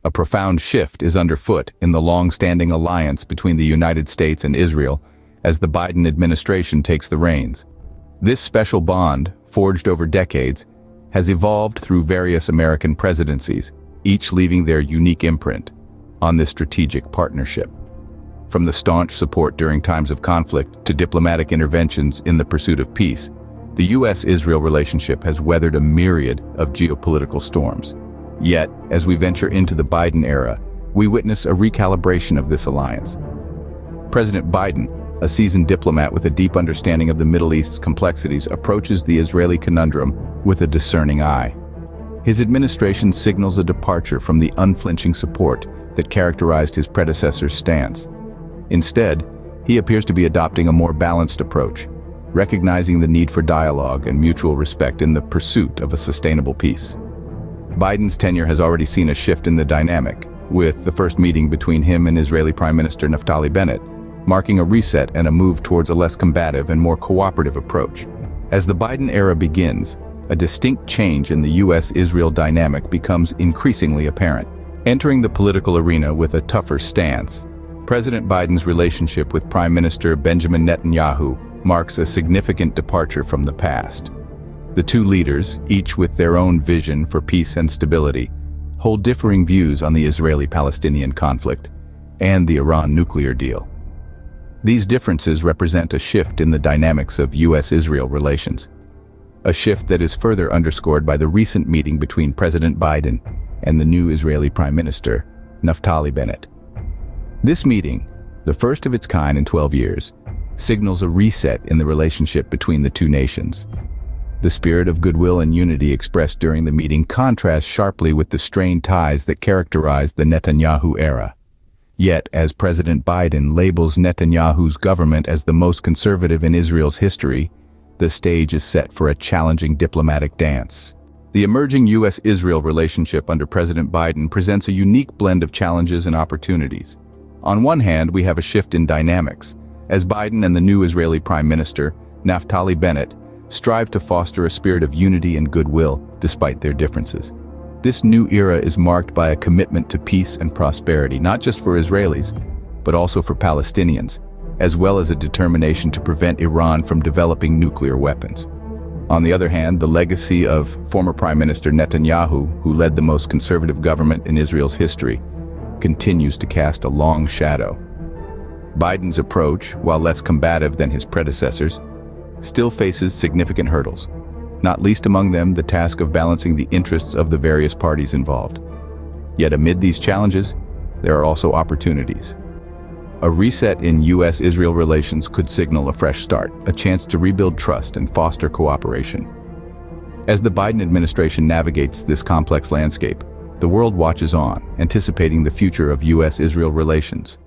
A profound shift is underfoot in the long-standing alliance between the United States and Israel as the Biden administration takes the reins. This special bond, forged over decades, has evolved through various American presidencies, each leaving their unique imprint on this strategic partnership. From the staunch support during times of conflict to diplomatic interventions in the pursuit of peace, the U.S.-Israel relationship has weathered a myriad of geopolitical storms. Yet, as we venture into the Biden era, we witness a recalibration of this alliance. President Biden, a seasoned diplomat with a deep understanding of the Middle East's complexities, approaches the Israeli conundrum with a discerning eye. His administration signals a departure from the unflinching support that characterized his predecessor's stance. Instead, he appears to be adopting a more balanced approach, recognizing the need for dialogue and mutual respect in the pursuit of a sustainable peace. Biden's tenure has already seen a shift in the dynamic, with the first meeting between him and Israeli Prime Minister Naftali Bennett, marking a reset and a move towards a less combative and more cooperative approach. As the Biden era begins, a distinct change in the U.S.-Israel dynamic becomes increasingly apparent. Entering the political arena with a tougher stance, President Biden's relationship with Prime Minister Benjamin Netanyahu marks a significant departure from the past. The two leaders, each with their own vision for peace and stability, hold differing views on the Israeli-Palestinian conflict and the Iran nuclear deal. These differences represent a shift in the dynamics of U.S.-Israel relations, a shift that is further underscored by the recent meeting between President Biden and the new Israeli Prime Minister, Naftali Bennett. This meeting, the first of its kind in 12 years, signals a reset in the relationship between the two nations. The spirit of goodwill and unity expressed during the meeting contrasts sharply with the strained ties that characterized the Netanyahu era. Yet, as President Biden labels Netanyahu's government as the most conservative in Israel's history, the stage is set for a challenging diplomatic dance. The emerging U.S.-Israel relationship under President Biden presents a unique blend of challenges and opportunities. On one hand, we have a shift in dynamics, as Biden and the new Israeli Prime Minister, Naftali Bennett, strive to foster a spirit of unity and goodwill despite their differences. This new era is marked by a commitment to peace and prosperity, not just for Israelis, but also for Palestinians, as well as a determination to prevent Iran from developing nuclear weapons. On the other hand, the legacy of former Prime Minister Netanyahu, who led the most conservative government in Israel's history, continues to cast a long shadow. Biden's approach, while less combative than his predecessors, still faces significant hurdles, not least among them the task of balancing the interests of the various parties involved. Yet amid these challenges, there are also opportunities. A reset in U.S.-Israel relations could signal a fresh start, a chance to rebuild trust and foster cooperation. As the Biden administration navigates this complex landscape, the world watches on, anticipating the future of U.S.-Israel relations.